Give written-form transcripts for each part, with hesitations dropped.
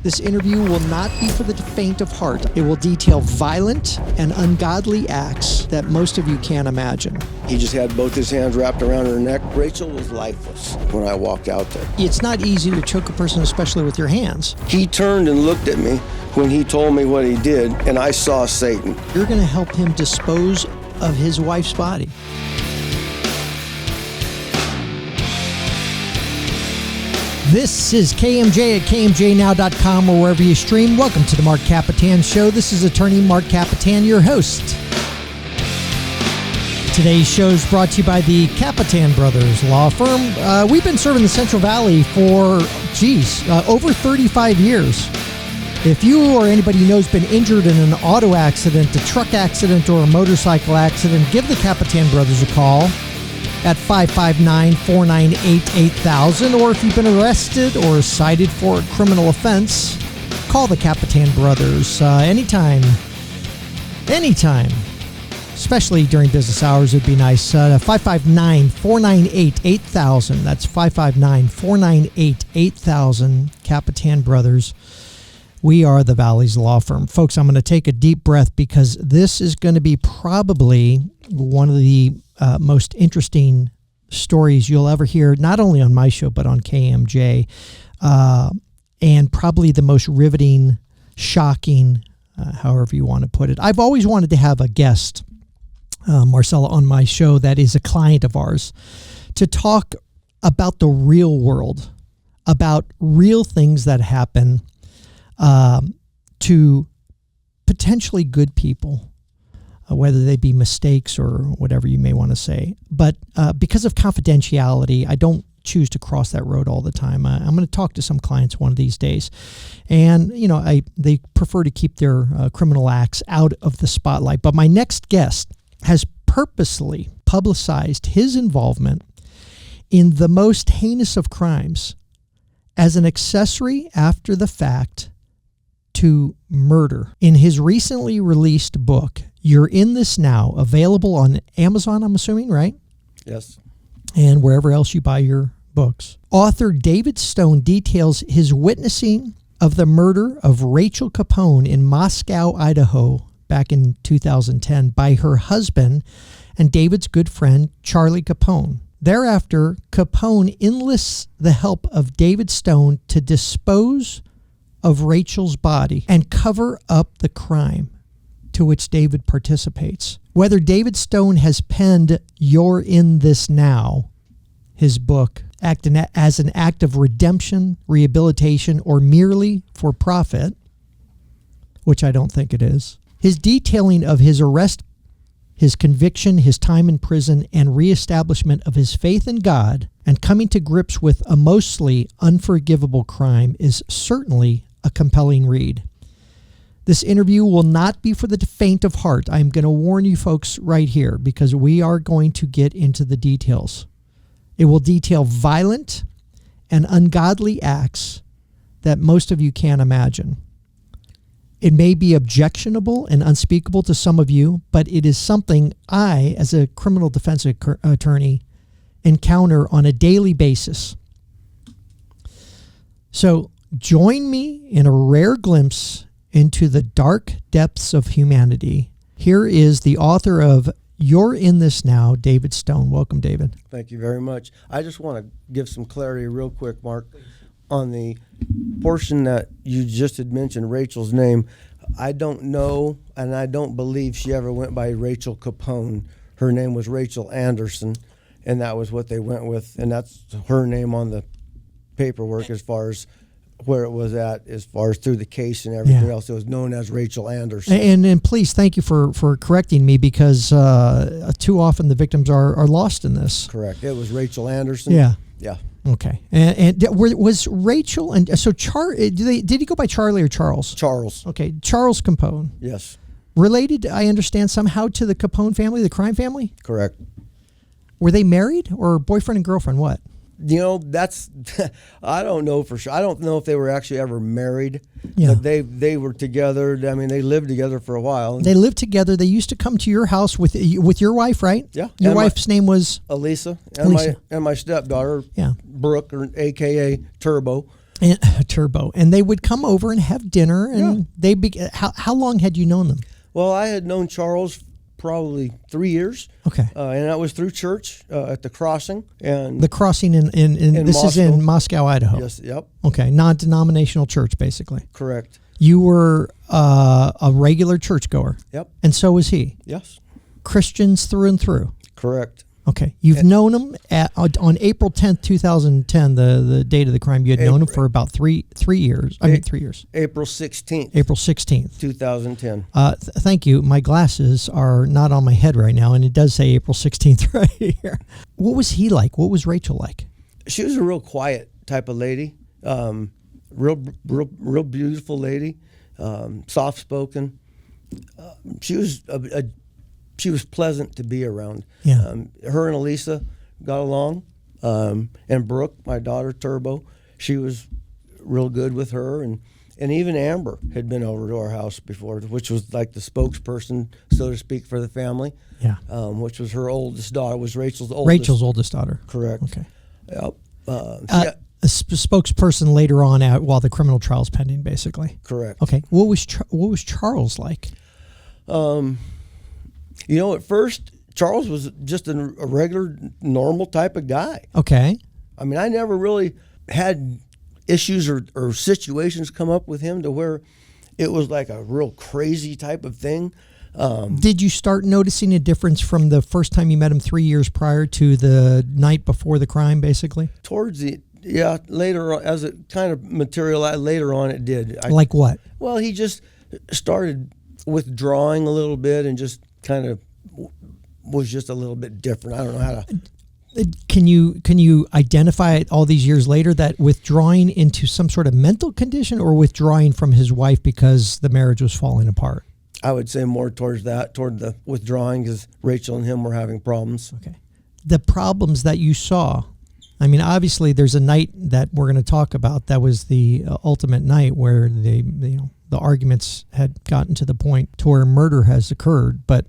This interview will not be for the faint of heart. It will detail violent and ungodly acts that most of you can't imagine. He just had both his hands wrapped around her neck. Rachel was lifeless when I walked out there. It's not easy to choke a person, especially with your hands. He turned and looked at me when he told me what he did, and I saw Satan. You're going to help him dispose of his wife's body. This is KMJ at KMJNow.com or wherever you stream. Welcome to the Marc Kapetan Show. This is attorney Marc Kapetan, your host. Today's show is brought to you by the Kapetan Brothers Law Firm. We've been serving the Central Valley for, over 35 years. If you or anybody you know has been injured in an auto accident, a truck accident, or a motorcycle accident, give the Kapetan Brothers a call at 559-498-8000, or if you've been arrested or cited for a criminal offense, call the Kapetan Brothers anytime, especially during business hours. It'd be nice. 559-498-8000. That's 559-498-8000. Kapetan Brothers. We are the Valley's law firm. Folks, I'm going to take a deep breath because this is going to be probably one of the most interesting stories you'll ever hear, not only on my show, but on KMJ, and probably the most riveting, shocking, however you want to put it. I've always wanted to have a guest, Marcella, on my show that is a client of ours to talk about the real world, about real things that happen to potentially good people, whether they be mistakes or whatever you may want to say. But because of confidentiality, I don't choose to cross that road all the time. I'm going to talk to some clients one of these days. And, they prefer to keep their criminal acts out of the spotlight. But my next guest has purposely publicized his involvement in the most heinous of crimes as an accessory after the fact to murder. In his recently released book, You're in This Now, available on Amazon, I'm assuming, right? Yes. And wherever else you buy your books. Author David Stone details his witnessing of the murder of Rachel Capone in Moscow, Idaho, back in 2010 by her husband and David's good friend, Charlie Capone. Thereafter, Capone enlists the help of David Stone to dispose of Rachel's body and cover up the crime to which David participates. Whether David Stone has penned You're in This Now, his book, as an act of redemption, rehabilitation, or merely for profit, which I don't think it is, his detailing of his arrest, his conviction, his time in prison, and reestablishment of his faith in God and coming to grips with a mostly unforgivable crime is certainly a compelling read. This interview will not be for the faint of heart. I'm going to warn you folks right here because we are going to get into the details. It will detail violent and ungodly acts that most of you can't imagine. It may be objectionable and unspeakable to some of you, but it is something I, as a criminal defense attorney, encounter on a daily basis. So join me in a rare glimpse into the dark depths of humanity. Here is the author of You're in This Now, David Stone. Welcome, David. Thank you very much. I just want to give some clarity real quick, Mark, on the portion that you just had mentioned, Rachel's name. I don't know, and I don't believe she ever went by Rachel Capone. Her name was Rachel Anderson, and that was what they went with, and that's her name on the paperwork as far as where it was at, as far as through the case and everything else. It was known as Rachel Anderson. And please, thank you for correcting me because too often the victims are lost in this. Correct. It was Rachel Anderson. Yeah. Yeah. Okay. And was Rachel and so did he go by Charlie or Charles? Charles. Okay. Charles Capone. Yes. Related, I understand, somehow to the Capone family, the crime family? Correct. Were they married or boyfriend and girlfriend? What? That's, I don't know for sure. I don't know if they were actually ever married, but they were together. I mean, they lived together for a while. They lived together. They used to come to your house with your wife, right? Yeah. Your wife's name was? Elisa. Elisa. And my stepdaughter, Yeah. Brooke, or AKA Turbo. And, Turbo. And they would come over and have dinner. And how long had you known them? Well, I had known Charles probably 3 years. Okay. And that was through church at the Crossing. And the Crossing in this Moscow. is in Moscow, Idaho. Yes, yep. Okay, non-denominational church, basically. Correct. You were a regular churchgoer. Yep. And so was he. Yes. Christians through and through. Okay. Correct. You've known him on April 10th, 2010, the date of the crime. You had known him for about 3 years. 3 years. April 16th. April 16th. 2010. Thank you. My glasses are not on my head right now, and it does say April 16th right here. What was he like? What was Rachel like? She was a real quiet type of lady. Real beautiful lady. Soft-spoken. She was she was pleasant to be around. Yeah. Her and Elisa got along. And Brooke, my daughter, Turbo, she was real good with her. And even Amber had been over to our house before, which was like the spokesperson, so to speak, for the family. Yeah. Which was her oldest daughter, was Rachel's oldest daughter. Correct. Okay. Yep. A spokesperson later on while the criminal trial's pending, basically. Correct. Okay. What was Charles like? At first, Charles was just a regular, normal type of guy. Okay. I mean, I never really had issues or situations come up with him to where it was like a real crazy type of thing. Did you start noticing a difference from the first time you met him 3 years prior to the night before the crime, basically? Later on, as it kind of materialized, later on it did. Like what? Well, he just started withdrawing a little bit and just kind of was just a little bit different. I don't know how to... Can you identify it all these years later that withdrawing into some sort of mental condition or withdrawing from his wife because the marriage was falling apart? I would say more toward the withdrawing, because Rachel and him were having problems. Okay. The problems that you saw, I mean, obviously there's a night that we're going to talk about that was the ultimate night where the arguments had gotten to the point to where murder has occurred. But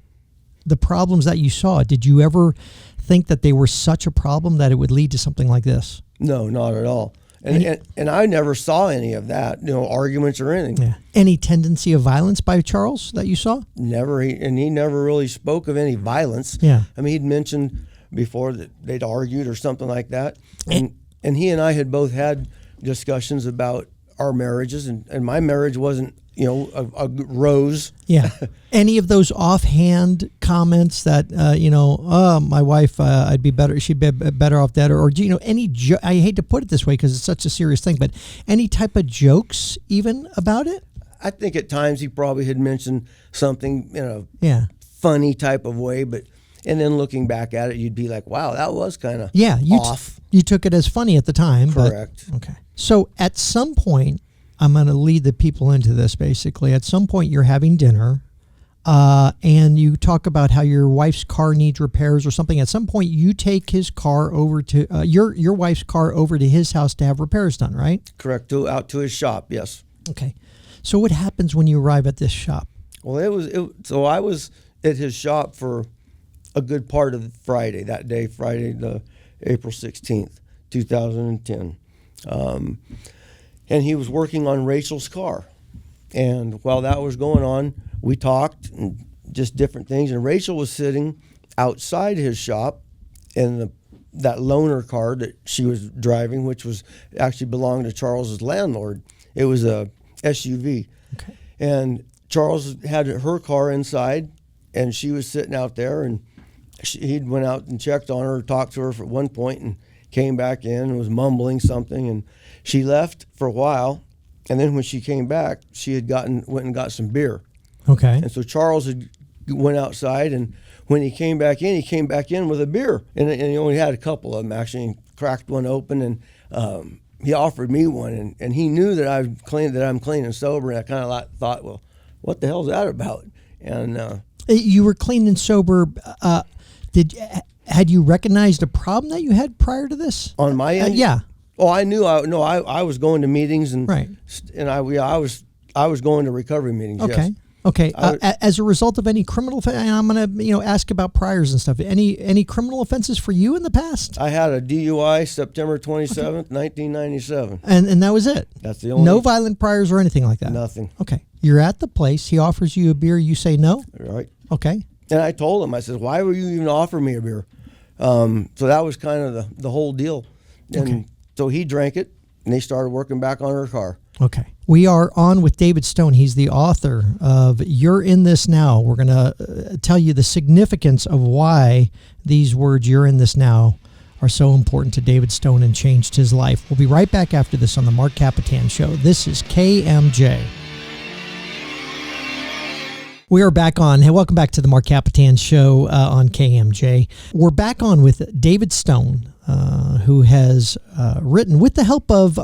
the problems that you saw, did you ever think that they were such a problem that it would lead to something like this? No, not at all. And I never saw any of that, arguments or anything. Yeah. Any tendency of violence by Charles that you saw? Never. He never really spoke of any violence. Yeah. I mean, he'd mentioned before that they'd argued or something like that. And he and I had both had discussions about our marriages, and my marriage wasn't, a rose. Yeah. Any of those offhand comments that, my wife, I'd be better, she'd be better off dead, or any, I hate to put it this way because it's such a serious thing, but any type of jokes even about it? I think at times he probably had mentioned something in a funny type of way, and then looking back at it, you'd be like, wow, that was kind of off. You took it as funny at the time. Correct. Okay. So at some point, I'm going to lead the people into this, basically. At some point, you're having dinner, and you talk about how your wife's car needs repairs or something. At some point, you take his car over to your wife's car over to his house to have repairs done, right? Correct. Out to his shop, yes. Okay. So what happens when you arrive at this shop? Well, so I was at his shop for a good part of Friday, the April 16th, 2010. And he was working on Rachel's car. And while that was going on, we talked and just different things. And Rachel was sitting outside his shop in that loaner car that she was driving, which was actually belonged to Charles's landlord. It was a SUV. Okay. And Charles had her car inside, and she was sitting out there, and he'd went out and checked on her, talked to her for one point, and came back in and was mumbling something, and she left for a while, and then when she came back, she had went and got some beer. Okay. And so Charles went outside, and when he came back in with a beer, and he only had a couple of them actually, and cracked one open, and he offered me one, and he knew that I'm clean and sober, and I kind of thought, well, what the hell's that about? And you were clean and sober. Had you recognized a problem that you had prior to this? On my end? Yeah. Oh, I knew. I was going to meetings, and right. And I was going to recovery meetings. Okay. Yes. Okay. As a result of any criminal offense, and I'm going to ask about priors and stuff. Any criminal offenses for you in the past? I had a DUI September 27th, 1997. And that was it? That's the only. No violent priors or anything like that? Nothing. Okay. You're at the place. He offers you a beer. You say no? Right. Okay. And I told him, I said, why would you even offer me a beer? So that was kind of the whole deal. And so he drank it, and he started working back on her car. Okay. We are on with David Stone. He's the author of You're in This Now. We're going to tell you the significance of why these words, You're in This Now, are so important to David Stone and changed his life. We'll be right back after this on the Marc Kapetan Show. This is KMJ. We are back on. Hey, welcome back to the Marc Kapetan Show on KMJ. We're back on with David Stone, who has written, with the help of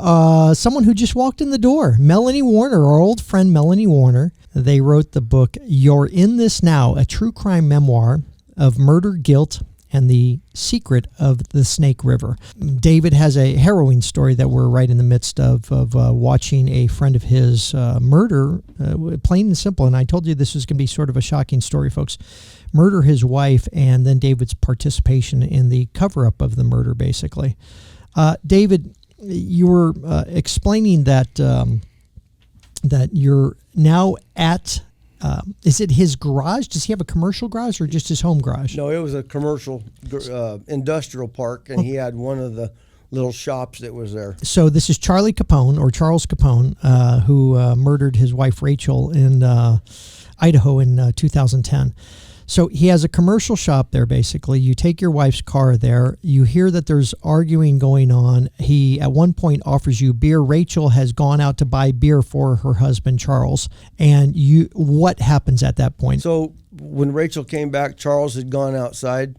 someone who just walked in the door, Melanie Warner, our old friend Melanie Warner. They wrote the book, You're in This Now, a true crime memoir of murder, guilt, and the secret of the Snake River. David has a harrowing story that we're right in the midst of watching a friend of his murder, plain and simple. And I told you this was going to be sort of a shocking story, folks. Murder his wife, and then David's participation in the cover-up of the murder, basically. David, you were explaining that that you're now at... is it his garage? Does he have a commercial garage or just his home garage? No, it was a commercial industrial park, and he had one of the little shops that was there. So this is Charlie Capone, or Charles Capone, who murdered his wife Rachel in Idaho in 2010. So he has a commercial shop there, basically. You take your wife's car there. You hear that there's arguing going on. He, at one point, offers you beer. Rachel has gone out to buy beer for her husband, Charles. And what happens at that point? So when Rachel came back, Charles had gone outside,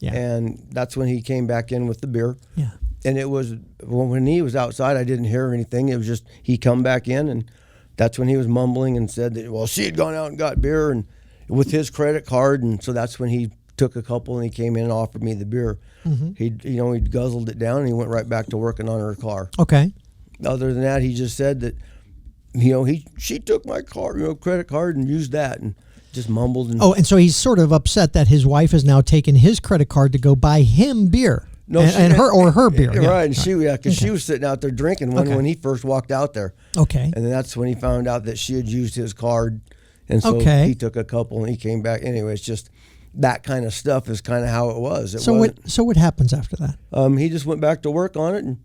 and that's when he came back in with the beer. Yeah. And it was, when he was outside, I didn't hear anything. It was just, he come back in, and that's when he was mumbling and said that, well, she had gone out and got beer, and with his credit card, and so that's when he took a couple and he came in and offered me the beer. Mm-hmm. He guzzled it down and he went right back to working on her car. Okay. Other than that, he just said that she took my card, credit card, and used that, and just mumbled. And so he's sort of upset that his wife has now taken his credit card to go buy him beer. No, her beer. Yeah, right, and right. She was sitting out there drinking when he first walked out there. Okay. And then that's when he found out that she had used his card. And so he took a couple and he came back. Anyway, it's just that kind of stuff is kind of how it was. So what happens after that? He just went back to work on it, and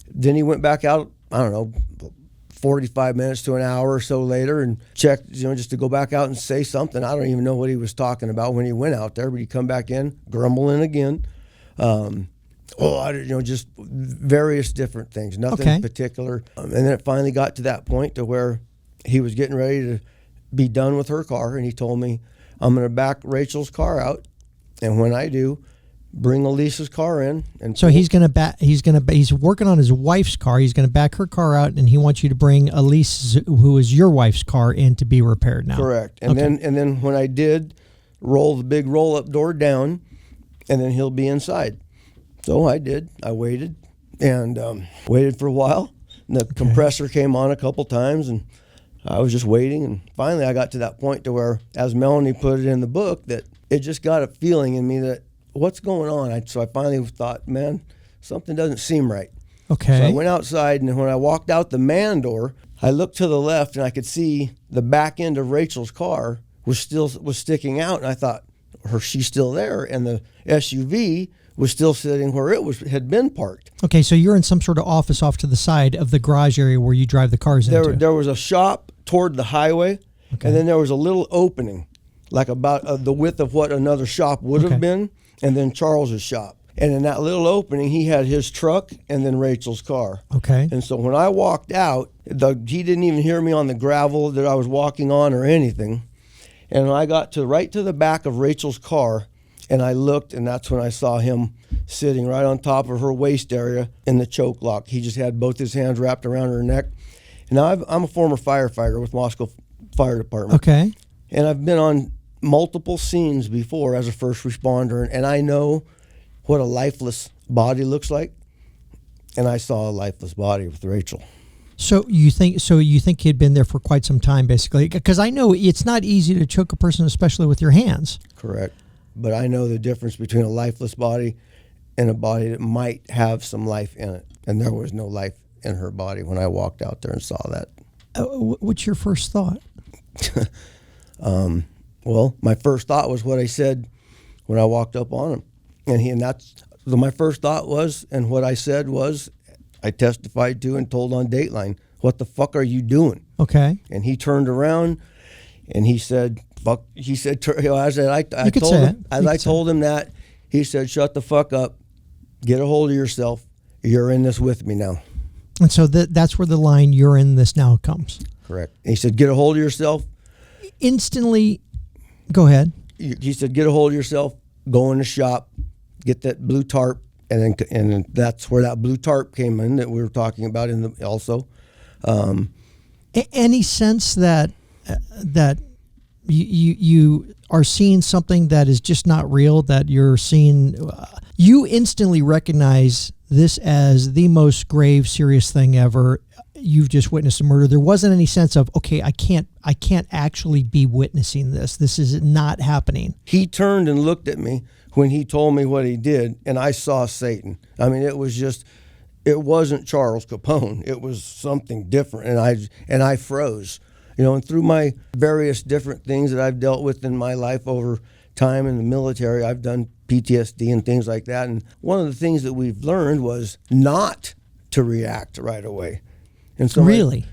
then he went back out, I don't know, 45 minutes to an hour or so later, and checked, just to go back out and say something. I don't even know what he was talking about when he went out there, but he'd come back in, grumbling again. Just various different things, nothing in particular. And then it finally got to that point to where he was getting ready to be done with her car, and he told me, I'm going to back Rachel's car out, and when I do, bring Elisa's car in. And so he's working on his wife's car. He's going to back her car out, and he wants you to bring Elise, who is your wife's car, in to be repaired now. Correct. And then when I did, roll the big roll-up door down, and then he'll be inside. So I did. I waited, and waited for a while. And the compressor came on a couple times, and I was just waiting, and finally I got to that point to where, as Melanie put it in the book, that it just got a feeling in me that, what's going on? So I finally thought, man, something doesn't seem right. Okay. So I went outside, and when I walked out the man door, I looked to the left, and I could see the back end of Rachel's car was sticking out, and I thought, she's still there, and the SUV was still sitting where had been parked. Okay, so you're in some sort of office off to the side of the garage area where you drive the cars into. There was a shop toward the highway, and then there was a little opening, like about the width of what another shop would have been, and then Charles's shop. And in that little opening, he had his truck and then Rachel's car. Okay. And so when I walked out, he didn't even hear me on the gravel that I was walking on or anything. And I got right to the back of Rachel's car, and I looked, and that's when I saw him sitting right on top of her waist area in the choke lock. He just had both his hands wrapped around her neck. And now I'm a former firefighter with Moscow Fire Department. Okay. And I've been on multiple scenes before as a first responder, and I know what a lifeless body looks like. And I saw a lifeless body with Rachel. So you think he'd been there for quite some time, basically? Because I know it's not easy to choke a person, especially with your hands. Correct. But I know the difference between a lifeless body and a body that might have some life in it. And there was no life in her body when I walked out there and saw that. What's your first thought? Well, my first thought was what I said when I walked up on him. And that's my first thought was, and what I said was, I testified to and told on Dateline, what the fuck are you doing? Okay. And he turned around and he said, fuck, he said, I told him that. He said, shut the fuck up, get a hold of yourself, you're in this with me now. And so that's where the line, you're in this now, comes. Correct. And he said, get a hold of yourself. Instantly, go ahead. He said, get a hold of yourself, go in the shop, get that blue tarp, and that's where that blue tarp came in that we were talking about also. Any sense that you are seeing something that is just not real, that you're seeing, you instantly recognize this as the most grave, serious thing ever. You've just witnessed a murder. There wasn't any sense of, okay, I can't actually be witnessing this. This is not happening. He turned and looked at me when he told me what he did, and I saw Satan. I mean, it wasn't Charles Capone. It was something different, and I froze. And through my various different things that I've dealt with in my life over time in the military, I've done PTSD and things like that. And one of the things that we've learned was not to react right away. And so really?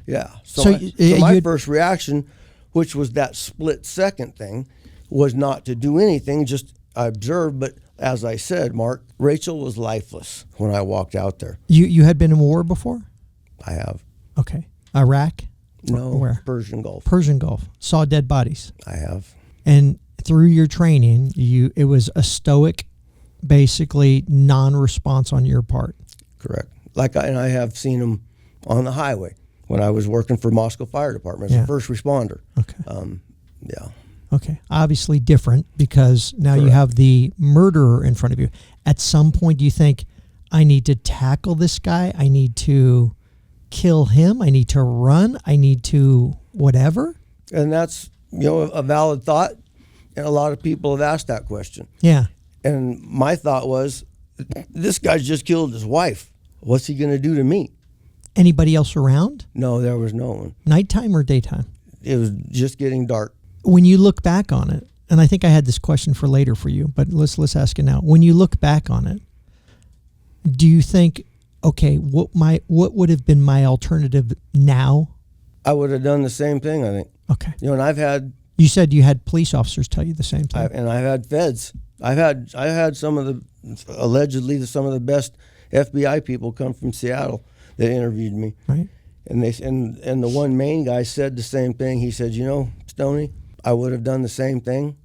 So my first reaction, which was that split second thing, was not to do anything, just observe. But as I said, Mark, Rachel was lifeless when I walked out there. You had been in war before? I have. Okay. Iraq? No. Where? Persian Gulf. Persian Gulf. Saw dead bodies. I have. And through your training, it was a stoic, basically non-response on your part. Correct. And I have seen them on the highway when I was working for Moscow Fire Department as a first responder. Okay. Yeah. Okay. Obviously different because now Correct. You have the murderer in front of you. At some point, do you think, I need to tackle this guy? I need to kill him? I need to run? I need to whatever? And that's, a valid thought. And a lot of people have asked that question. Yeah. And my thought was, this guy's just killed his wife. What's he going to do to me? Anybody else around? No, there was no one. Nighttime or daytime? It was just getting dark. When you look back on it, and I think I had this question for later for you, but let's ask it now. When you look back on it, do you think, okay, what would have been my alternative now? I would have done the same thing, I think. Okay. And you said you had police officers tell you the same thing. I've had feds. I had allegedly some of the best FBI people come from Seattle that interviewed me. Right. And the one main guy said the same thing. He said, Stoney, I would have done the same thing,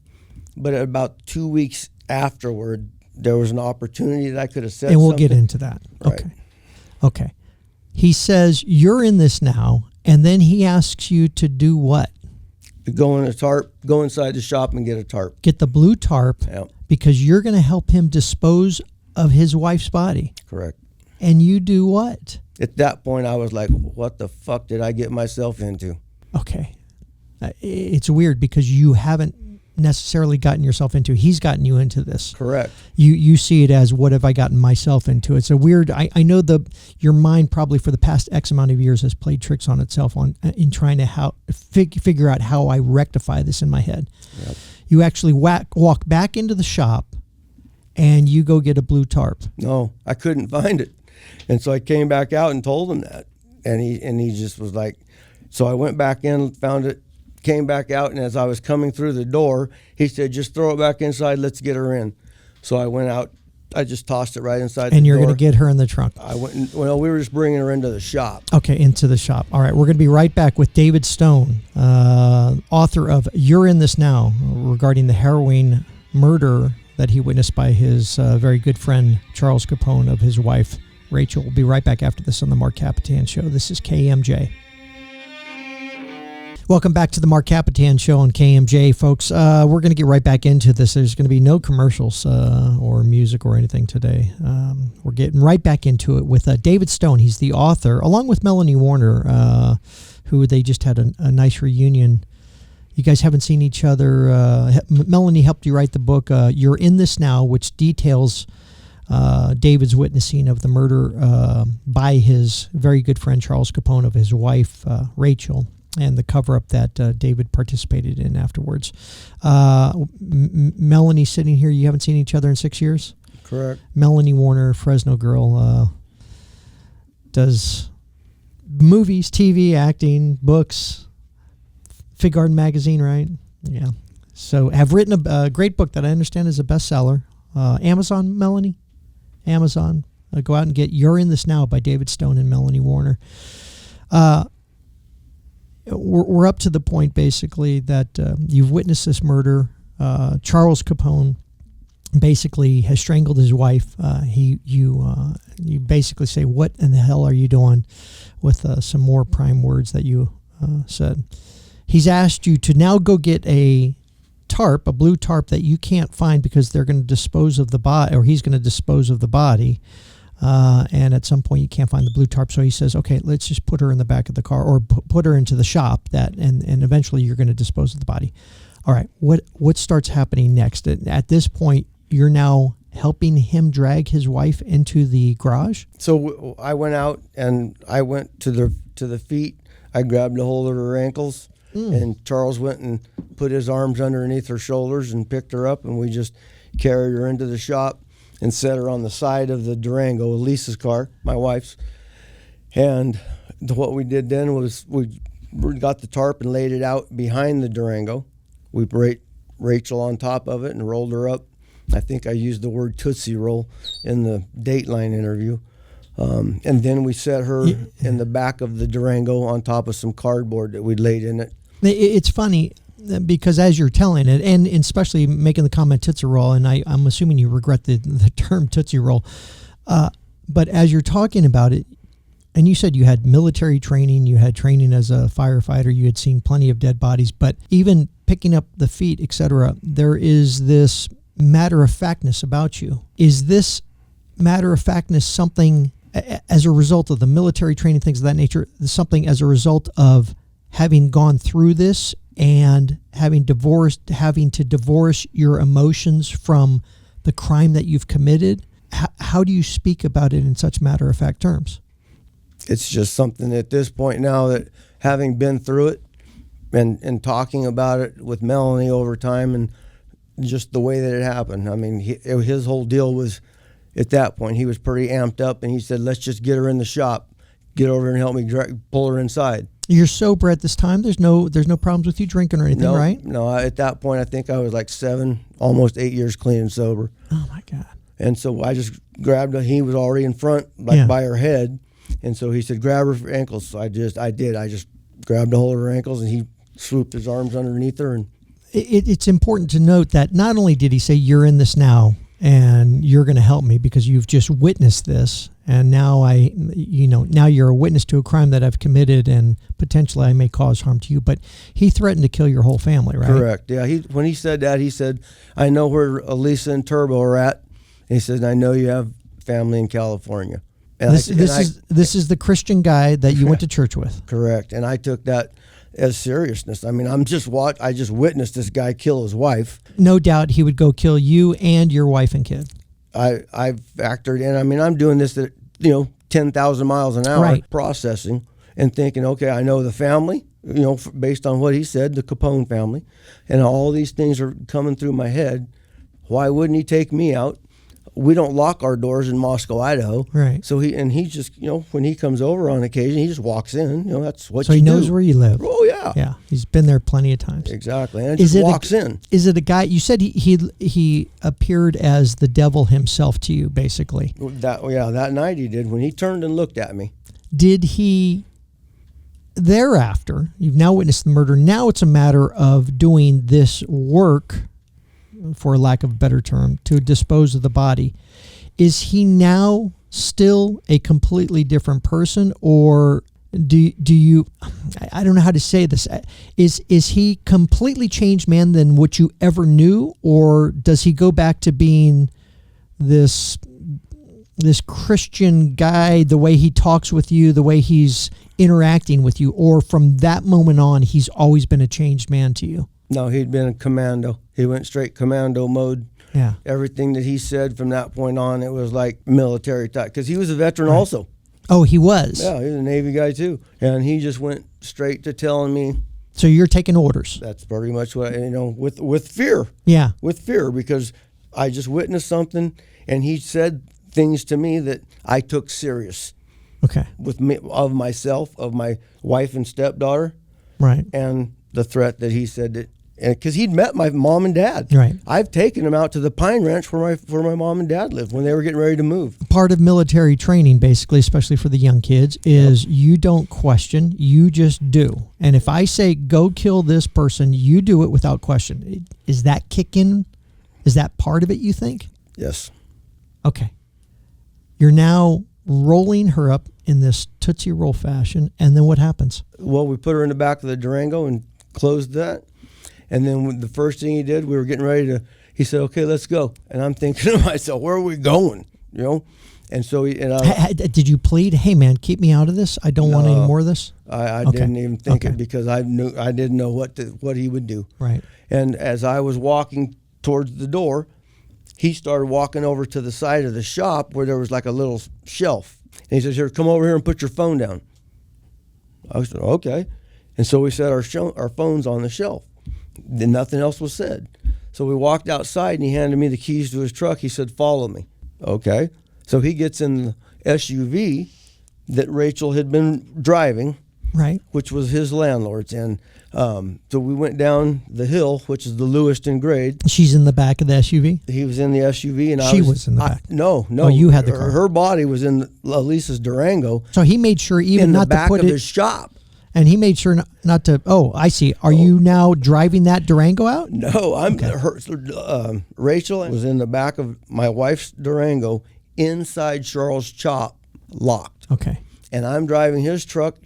but about 2 weeks afterward, there was an opportunity that I could have said and we'll something. get into that. Right. Okay. He says, you're in this now, and then he asks you to do what? To go in a tarp, go inside the shop and get a tarp. Get the blue tarp, Yep. because you're going to help him dispose of his wife's body. Correct. And you do what? At that point, I was like, what the fuck did I get myself into? Okay. It's weird because you haven't necessarily gotten yourself into. He's gotten you into this. Correct. You see it as, what have I gotten myself into? It's a weird. I know your mind probably for the past X amount of years has played tricks on itself in trying to figure out how I rectify this in my head. Yep. You actually walk back into the shop and you go get a blue tarp. No, I couldn't find it, and so I came back out and told him that, and he just was like, so I went back in, found it. Came back out, and as I was coming through the door, he said, just throw it back inside, let's get her in. So I went out, I just tossed it right inside the door. And you're going to get her in the trunk. I went. We were just bringing her into the shop. Okay, into the shop. All right, we're going to be right back with David Stone, author of You're in This Now, regarding the harrowing murder that he witnessed by his very good friend, Charles Capone, of his wife, Rachel. We'll be right back after this on the Marc Kapetan Show. This is KMJ. Welcome back to the Marc Kapetan Show on KMJ, folks. We're going to get right back into this. There's going to be no commercials or music or anything today. We're getting right back into it with David Stone. He's the author, along with Melanie Warner, who they just had a nice reunion. You guys haven't seen each other. Melanie helped you write the book, You're in This Now, which details David's witnessing of the murder by his very good friend Charles Capone of his wife, Rachel, and the cover-up that David participated in afterwards. Melanie sitting here, you haven't seen each other in 6 years? Correct. Melanie Warner, Fresno girl, does movies, TV, acting, books, Fig Garden magazine, right? Yeah. So have written a great book that I understand is a bestseller. Amazon, Melanie? Amazon. Go out and get You're in This Now by David Stone and Melanie Warner. We're up to the point, basically, that you've witnessed this murder. Charles Capone basically has strangled his wife. You basically say, "What in the hell are you doing?" with some more prime words that you said. He's asked you to now go get a blue tarp that you can't find because they're going to dispose of the body, or he's going to dispose of the body. And at some point you can't find the blue tarp, so he says, okay, let's just put her in the back of the car, or put her into the shop, and eventually you're going to dispose of the body. All right, what starts happening next? At this point, you're now helping him drag his wife into the garage? So I went out and I went to the feet. I grabbed a hold of her ankles, and Charles went and put his arms underneath her shoulders and picked her up, and we just carried her into the shop and set her on the side of the Durango, Lisa's car, my wife's. And what we did then was we got the tarp and laid it out behind the Durango. We put Rachel on top of it and rolled her up. I think I used the word Tootsie Roll in the Dateline interview. And then we set her in the back of the Durango on top of some cardboard that we'd laid in it. It's funny, because as you're telling it, and especially making the comment Tootsie Roll, and I'm assuming you regret the term Tootsie Roll, but as you're talking about it, and you said you had military training, you had training as a firefighter, you had seen plenty of dead bodies, but even picking up the feet, etc., there is this matter-of-factness about you. Is this matter-of-factness something as a result of the military training, things of that nature, something as a result of having gone through this and having to divorce your emotions from the crime that you've committed? How do you speak about it in such matter-of-fact terms? It's just something at this point now that, having been through it and talking about it with Melanie over time, and just the way that it happened. I mean, his whole deal was, at that point, he was pretty amped up, and he said, let's just get her in the shop. Get over and help me pull her inside. You're sober at this time? There's no problems with you drinking or anything, right? No, at that point, I think I was like 7, almost 8 years clean and sober. Oh, my God. And so I just grabbed her. He was already in front, by her head. And so he said, grab her ankles. So I just grabbed a hold of her ankles, and he swooped his arms underneath her. And it's important to note that not only did he say, you're in this now, and you're going to help me because you've just witnessed this, and now now you're a witness to a crime that I've committed, and potentially I may cause harm to you, but he threatened to kill your whole family, right? Correct. Yeah. When he said that, he said, I know where Elisa and Turbo are at. And he said, I know you have family in California. And this is the Christian guy that you went to church with. Correct. And I took that as seriousness. I mean, I just witnessed this guy kill his wife. No doubt he would go kill you and your wife and kid. I factored in. I mean, I'm doing this at 10,000 miles an hour, right, processing and thinking, okay, I know the family, based on what he said, the Capone family, and all these things are coming through my head. Why wouldn't he take me out? We don't lock our doors in Moscow, Idaho. Right. So he just, when he comes over on occasion, he just walks in. That's what. So he knows where you live. Oh yeah. Yeah. He's been there plenty of times. Exactly. And just walks in. Is it a guy? You said he appeared as the devil himself to you, basically. That night he did, when he turned and looked at me. Did he? Thereafter, you've now witnessed the murder. Now it's a matter of doing this work, for lack of a better term, to dispose of the body. Is he now still a completely different person, or Do you? I don't know how to say this. Is he completely changed man than what you ever knew, or does he go back to being this Christian guy? The way he talks with you, the way he's interacting with you, or from that moment on, he's always been a changed man to you? No, he'd been a commando. He went straight commando mode. Yeah. Everything that he said from that point on, it was like military type, because he was a veteran also. Oh, he was? Yeah, he was a Navy guy too. And he just went straight to telling me. So you're taking orders? That's pretty much what, with fear. Yeah. With fear, because I just witnessed something, and he said things to me that I took serious. Okay. With me, of myself, of my wife and stepdaughter. Right. And the threat that he said that, because he'd met my mom and dad. Right. I've taken him out to the Pine Ranch where my mom and dad lived when they were getting ready to move. Part of military training, basically, especially for the young kids, is you don't question, you just do. And if I say, go kill this person, you do it without question. Is that kicking? Is that part of it, you think? Yes. Okay. You're now rolling her up in this Tootsie Roll fashion, and then what happens? Well, we put her in the back of the Durango and closed that. And then the first thing he did, we were getting ready to, he said, okay, let's go. And I'm thinking to myself, where are we going? And so did you plead, hey man, keep me out of this? I don't want any more of this? I didn't even think it, because I didn't know what he would do. Right. And as I was walking towards the door, he started walking over to the side of the shop where there was like a little shelf. And he says, here, come over here and put your phone down. I said, okay. And so we set our phones on the shelf. Then nothing else was said. So we walked outside, and he handed me the keys to his truck. He said, follow me. Okay. So he gets in the SUV that Rachel had been driving, right, which was his landlord's. And so we went down the hill, which is the Lewiston grade. She's in the back of the SUV? He was in the SUV, and she was in the back. No. Oh, you had the car. Her body was in Elisa's Durango. So he made sure even not to put it in the back of his shop. And he made sure not to. Oh, I see. Are you now driving that Durango out? No, Rachel was in the back of my wife's Durango inside Charles' shop, locked. Okay. And I'm driving his truck.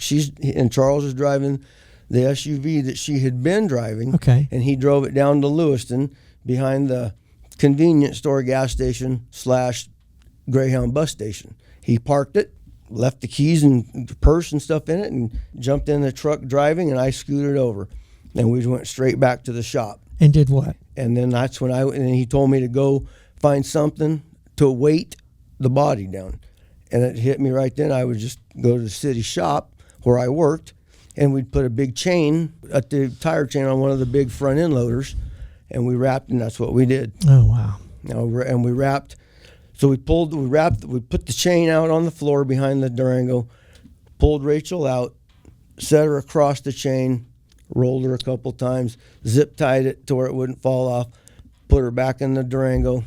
And Charles is driving the SUV that she had been driving. Okay. And he drove it down to Lewiston behind the convenience store gas station / Greyhound bus station. He parked it, left the keys and purse and stuff in it, and jumped in the truck driving, and I scooted over. And we went straight back to the shop. And did what? And then that's when and he told me to go find something to weight the body down. And it hit me right then. I would just go to the city shop where I worked, and we'd put a big chain, the tire chain, on one of the big front end loaders, and we wrapped, and that's what we did. Oh, wow. And we wrapped. So we put the chain out on the floor behind the Durango, pulled Rachel out, set her across the chain, rolled her a couple times, zip tied it to where it wouldn't fall off, put her back in the Durango.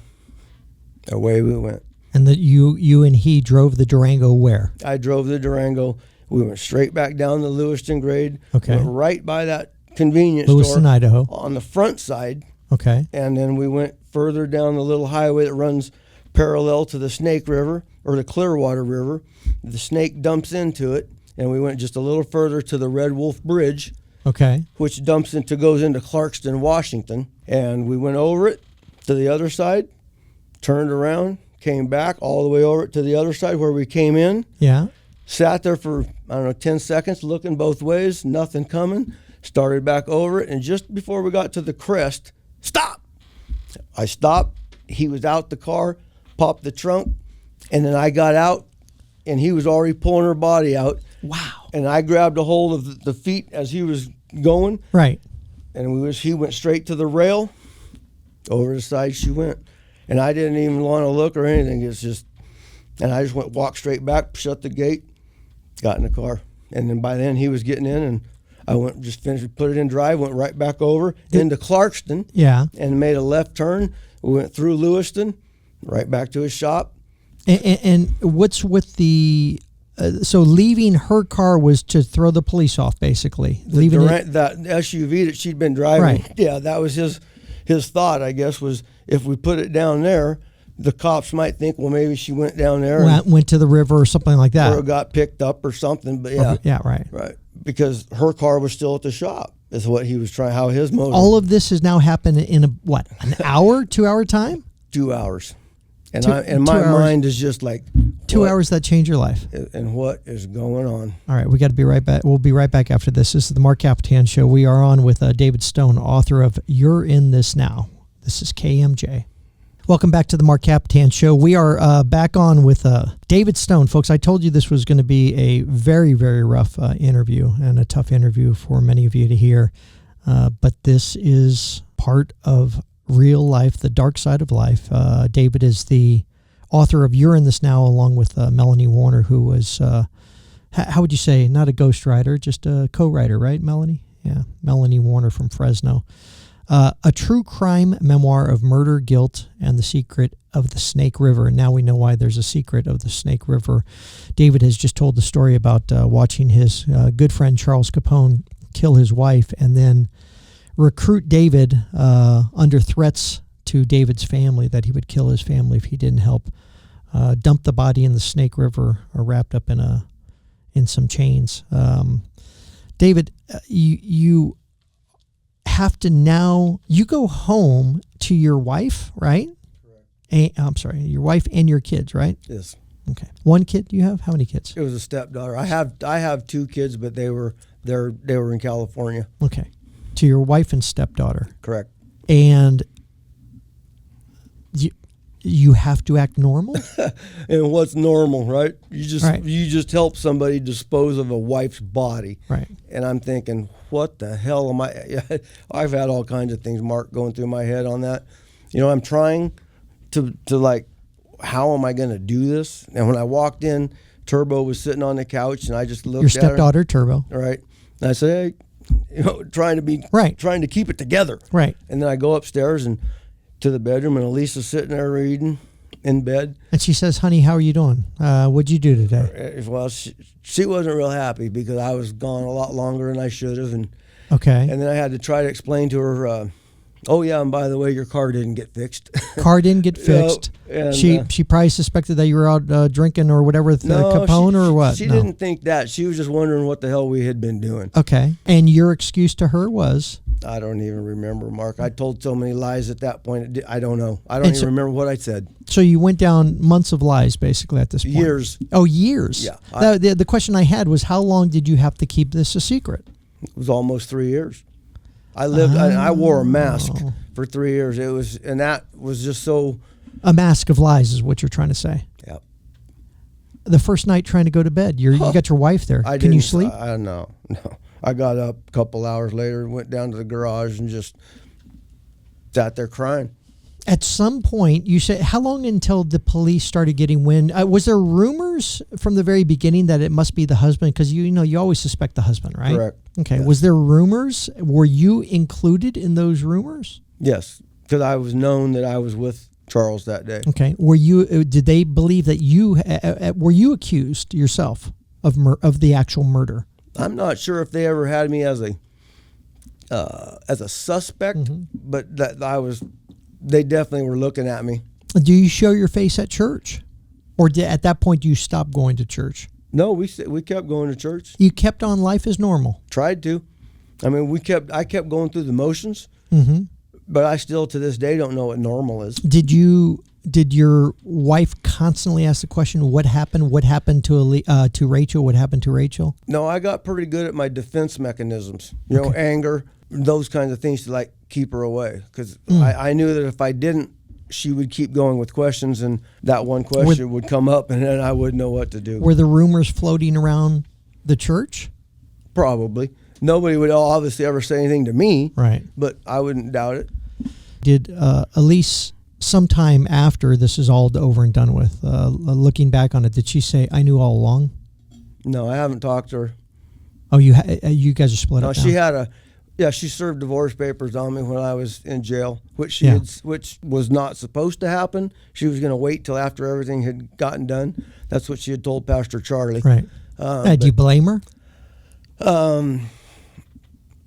Away we went. And you and he drove the Durango where? I drove the Durango. We went straight back down the Lewiston grade. Okay. Went right by that convenience Lewiston, store. Idaho. On the front side. Okay. And then we went further down the little highway that runs parallel to the Snake River, or the Clearwater River. The Snake dumps into it, and we went just a little further to the Red Wolf Bridge. Okay. Which goes into Clarkston, Washington. And we went over it to the other side, turned around, came back all the way over it to the other side where we came in. Yeah. Sat there for, 10 seconds looking both ways, nothing coming. Started back over it, and just before we got to the crest, stop! I stopped. He was out the car, popped the trunk, and then I got out, and he was already pulling her body out. Wow. And I grabbed a hold of the feet as he was going. Right. And he went straight to the rail. Over the side she went. And I didn't even want to look or anything. And I just walked straight back, shut the gate, got in the car. And then by then he was getting in, and I put it in drive, went right back over into Clarkston. Yeah. And made a left turn. We went through Lewiston, right back to his shop. And what's with the... so leaving her car was to throw the police off, basically. That SUV that she'd been driving. Right. Yeah, that was his thought, I guess, was if we put it down there, the cops might think, well, maybe she went down there and, went to the river or something like that. or got picked up or something. But yeah, Yeah, right. right, because her car was still at the shop. Is what he was trying. How his motive. All of this has now happened in an hour, 2 hour time? 2 hours, and two my hours. mind is just like 2 what- hours that changed your life. And what is going on? All right, we got to be right back. We'll be right back after this. This is the Marc Kapetan Show. We are on with David Stone, author of You're in This Now. This is KMJ. Welcome back to the Marc Kapetan Show. We are back on with David Stone. Folks, I told you this was going to be a very, very rough interview and a tough interview for many of you to hear. But this is part of real life, the dark side of life. David is the author of You're in This Now, along with Melanie Warner, who was, how would you say, not a ghostwriter, just a co-writer, right, Melanie? Yeah, Melanie Warner from Fresno. A true crime memoir of murder, guilt, and the secret of the Snake River. And now we know why there's a secret of the Snake River. David has just told the story about watching his good friend Charles Capone kill his wife and then recruit David under threats to David's family that he would kill his family if he didn't help dump the body in the Snake River wrapped up in some chains. David, you have to now, you go home to your wife, right? Correct. I'm sorry, your wife and your kids, right? Yes. Okay. One kid you have? How many kids? It was a stepdaughter. I have 2 kids, but they were in California. Okay. To your wife and stepdaughter. Correct. And you have to act normal? And what's normal, right? Right. You just help somebody dispose of a wife's body. Right. And I'm thinking, what the hell am I? I've had all kinds of things, Mark, going through my head on that. I'm trying to like, how am I going to do this? And when I walked in, Turbo was sitting on the couch, and I just looked Your at her. stepdaughter, Turbo. Right. And I said, hey, trying to keep it together. Right. And then I go upstairs and to the bedroom, and Elisa's sitting there reading in bed. And she says, honey, how are you doing? What'd you do today? Well, she wasn't real happy because I was gone a lot longer than I should have. And Okay. then I had to try to explain to her, oh, yeah, and by the way, your car didn't get fixed. Car didn't get fixed. And, she probably suspected that you were out drinking or whatever with Capone or what? She didn't think that. She was just wondering what the hell we had been doing. Okay. And your excuse to her was? I don't even remember, Mark. I told so many lies at that point. I don't know. I don't even remember what I said. So you went down months of lies, basically, at this point. Years. Oh, years. Yeah. The question I had was, how long did you have to keep this a secret? It was almost 3 years. I wore a mask for 3 years. And that was just so. A mask of lies is what you're trying to say. Yeah. The first night trying to go to bed, you got your wife there. Can you sleep? No. I got up a couple hours later, went down to the garage, and just sat there crying. At some point, you said, how long until the police started getting wind? Was there rumors from the very beginning that it must be the husband? Because you always suspect the husband, right? Correct. Okay. Yes. Was there rumors? Were you included in those rumors? Yes, because I was known that I was with Charles that day. Okay. Were you? Did they believe that you were you accused yourself of the actual murder? I'm not sure if they ever had me as a suspect, but that they definitely were looking at me. Do you show your face at church, or at that point do you stop going to church? No, we kept going to church. You kept on life as normal. Tried to. I mean, I kept going through the motions, but I still to this day don't know what normal is. Did your wife constantly ask the question, what happened? What happened to Rachel? What happened to Rachel? No, I got pretty good at my defense mechanisms. Anger, those kinds of things to like keep her away. Because I knew that if I didn't, she would keep going with questions, and that one question would come up, and then I wouldn't know what to do. Were the rumors floating around the church? Probably. Nobody would obviously ever say anything to me. Right. But I wouldn't doubt it. Did Elise, sometime after this is all over and done with, looking back on it, did she say, I knew all along? No, I haven't talked to her. Oh, you guys are split up now? She had she served divorce papers on me when I was in jail, which which was not supposed to happen. She was going to wait till after everything had gotten done. That's what she had told Pastor Charlie. Right. Do you blame her?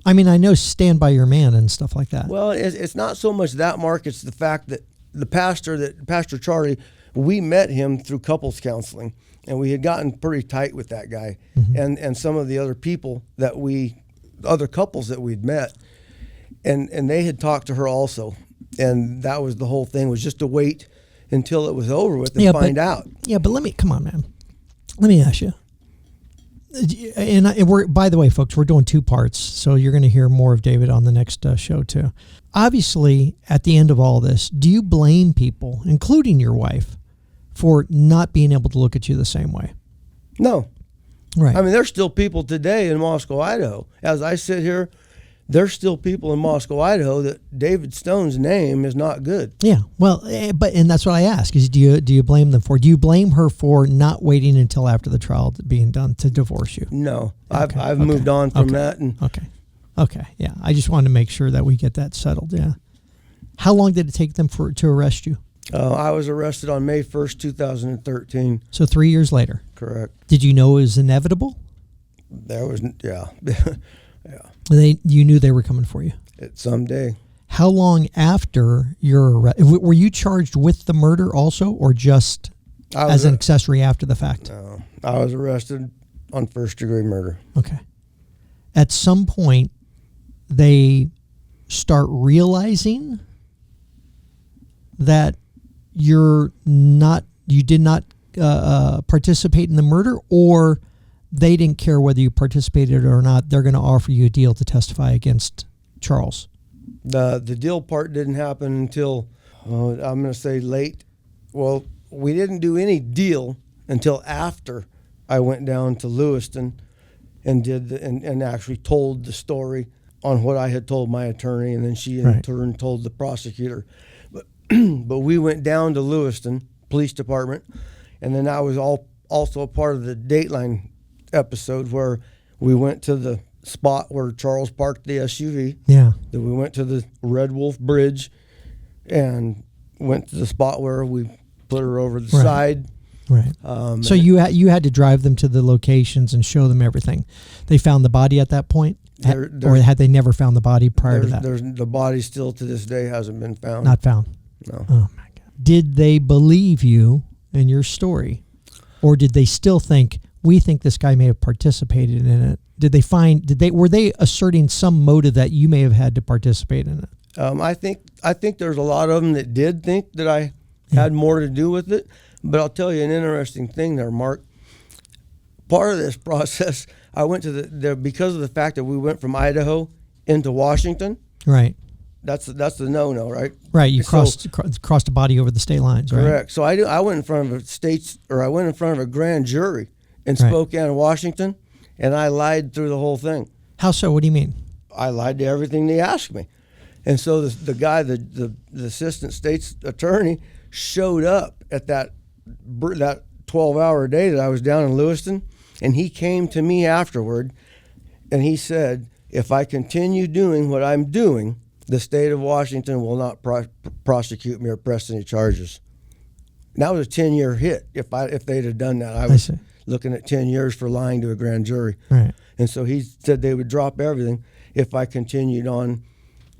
I mean, I know stand by your man and stuff like that. Well, it's not so much that, Mark. It's the fact that Pastor Charlie, we met him through couples counseling, and we had gotten pretty tight with that guy, and some of the other people other couples that we'd met, and they had talked to her also, and that was the whole thing, was just to wait until it was over with and find out. Yeah, but come on, man. Let me ask you. And we're, by the way, folks, we're doing 2 parts, so you're going to hear more of David on the next show too. Obviously, at the end of all this, do you blame people, including your wife, for not being able to look at you the same way? No. Right. I mean, there's still people today in Moscow, Idaho. As I sit here, there's still people in Moscow, Idaho that David Stone's name is not good. Yeah. Well, and that's what I ask is, do you blame them for? Do you blame her for not waiting until after the trial being done to divorce you? No. I've moved on from that. And Okay. Yeah. I just wanted to make sure that we get that settled. Yeah. How long did it take them to arrest you? I was arrested on May 1st, 2013. So 3 years later. Correct. Did you know it was inevitable? Yeah. You knew they were coming for you. Someday. How long after your arrest? Were you charged with the murder also, or just as an accessory after the fact? No. I was arrested on first-degree murder. Okay. At some point, they start realizing that you did not participate in the murder, or they didn't care whether you participated or not. They're going to offer you a deal to testify against Charles. The deal part didn't happen until, I'm going to say late. Well, we didn't do any deal until after I went down to Lewiston and and actually told the story on what I had told my attorney, and then she in turn told the prosecutor. But we went down to Lewiston Police Department, and then I was also a part of the Dateline episode where we went to the spot where Charles parked the SUV. Yeah. Then we went to the Red Wolf Bridge and went to the spot where we put her over the side. Right. So you had to drive them to the locations and show them everything. They found the body at that point? Or had they never found the body prior to that? The body still to this day hasn't been found. Not found? No. Oh, my God. Did they believe you and your story? Or did they still think, we think this guy may have participated in it? Were they asserting some motive that you may have had to participate in it? I think there's a lot of them that did think that I had more to do with it. But I'll tell you an interesting thing there, Mark. Part of this process, I went to because of the fact that we went from Idaho into Washington. Right. That's the no-no, right? Right. You crossed the body over the state lines. Correct. Right? So I went in front of a grand jury in Spokane, Washington, and I lied through the whole thing. How so? What do you mean? I lied to everything they asked me. And so the guy, the assistant state's attorney, showed up at that 12-hour day that I was down in Lewiston, and he came to me afterward, and he said, if I continue doing what I'm doing, the state of Washington will not prosecute me or press any charges. And that was a 10-year hit. If they'd have done that, I was looking at 10 years for lying to a grand jury. Right. And so he said they would drop everything if I continued on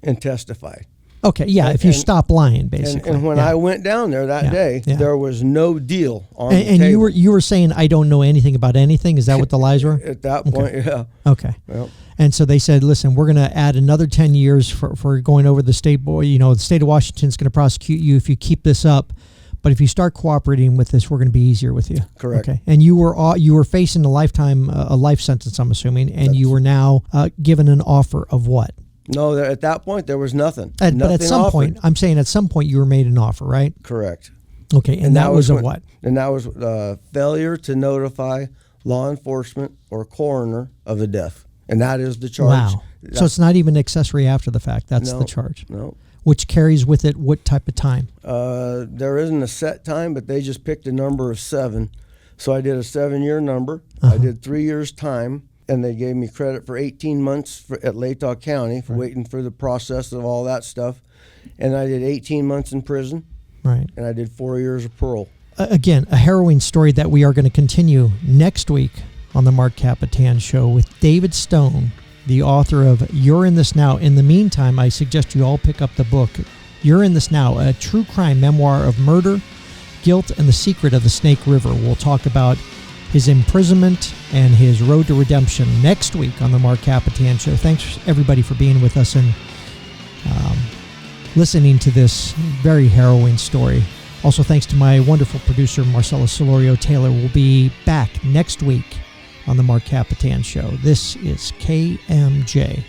and testified. Okay, yeah, if you stop lying, basically. And when I went down there that day, there was no deal on the table. And you were saying, I don't know anything about anything? Is that what the lies were? At that point, yeah. Okay. Well, and so they said, listen, we're going to add another 10 years for going over the state. The state of Washington's going to prosecute you if you keep this up. But if you start cooperating with this, we're going to be easier with you. Correct. Okay. And you were facing a life sentence, I'm assuming, and you were now given an offer of what? No, at that point, there was nothing. But at some point, I'm saying at some point you were made an offer, right? Correct. Okay, and that was what? And that was failure to notify law enforcement or coroner of the death. And that is the charge. Wow. So it's not even accessory after the fact. That's the charge. No. Which carries with it what type of time? There isn't a set time, but they just picked a number of 7. So I did a 7-year number. I did 3 years time. And they gave me credit for 18 months at Latah County for waiting for the process of all that stuff. And I did 18 months in prison. Right. And I did 4 years of parole. Again, a harrowing story that we are going to continue next week on the Marc Kapetan Show with David Stone, the author of You're in This Now. In the meantime, I suggest you all pick up the book, You're in This Now, a true crime memoir of murder, guilt, and the secret of the Snake River. We'll talk about his imprisonment and his road to redemption next week on the Marc Kapetan Show. Thanks, everybody, for being with us and listening to this very harrowing story. Also, thanks to my wonderful producer, Marcella Solorio Taylor. We'll be back next week on the Marc Kapetan Show. This is KMJ.